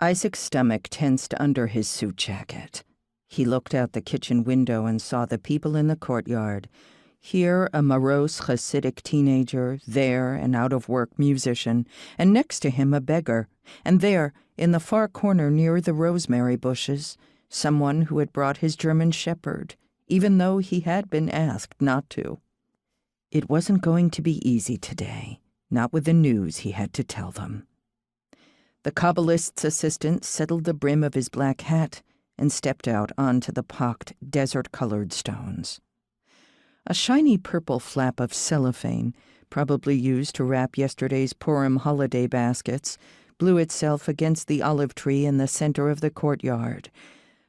Isaac's stomach tensed under his suit jacket. He looked out the kitchen window and saw the people in the courtyard. Here, a morose Hasidic teenager, there, an out-of-work musician, and next to him a beggar, and there, in the far corner near the rosemary bushes, someone who had brought his German shepherd, even though he had been asked not to. It wasn't going to be easy today, not with the news he had to tell them. The Kabbalist's assistant settled the brim of his black hat and stepped out onto the pocked, desert-colored stones. A shiny purple flap of cellophane, probably used to wrap yesterday's Purim holiday baskets, blew itself against the olive tree in the center of the courtyard.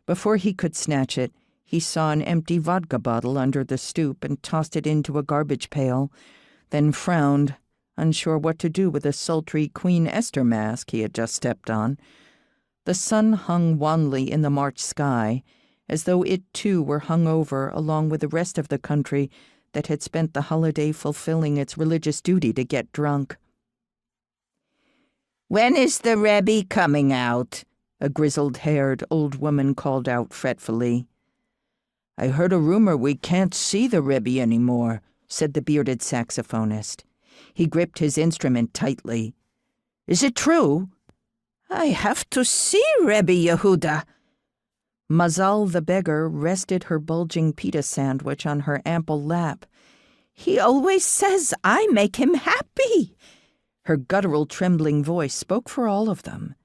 Before he could snatch it, he saw an empty vodka bottle under the stoop and tossed it into a garbage pail, then frowned, unsure what to do with a sultry Queen Esther mask he had just stepped on. The sun hung wanly in the March sky, as though it too were hung over along with the rest of the country that had spent the holiday fulfilling its religious duty to get drunk. "When is the Rebbe coming out?" a grizzled-haired old woman called out fretfully. "I heard a rumor we can't see the Rebbe anymore," said the bearded saxophonist. He gripped his instrument tightly. "Is it true?" "I have to see Rebbe Yehuda." Mazal the beggar rested her bulging pita sandwich on her ample lap. "He always says I make him happy." Her guttural, trembling voice spoke for all of them.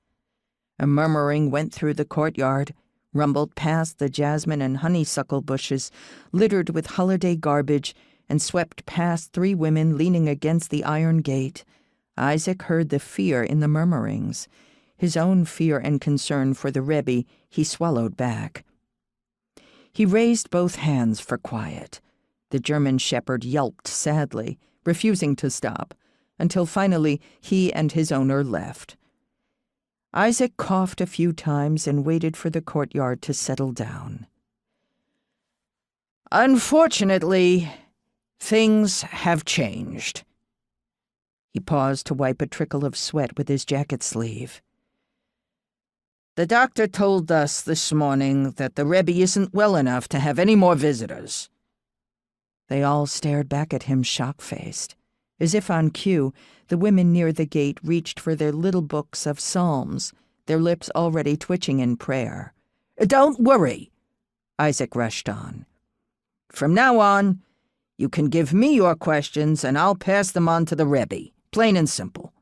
A murmuring went through the courtyard, rumbled past the jasmine and honeysuckle bushes, littered with holiday garbage, and swept past 3 women leaning against the iron gate. Isaac heard the fear in the murmurings. His own fear and concern for the Rebbe he swallowed back. He raised both hands for quiet. The German shepherd yelped sadly, refusing to stop, until finally he and his owner left. Isaac coughed a few times and waited for the courtyard to settle down. "Unfortunately, things have changed." He paused to wipe a trickle of sweat with his jacket sleeve. "The doctor told us this morning that the Rebbe isn't well enough to have any more visitors." They all stared back at him shock-faced. As if on cue, the women near the gate reached for their little books of psalms, their lips already twitching in prayer. "Don't worry," Isaac rushed on. "From now on, you can give me your questions and I'll pass them on to the Rebbe, plain and simple.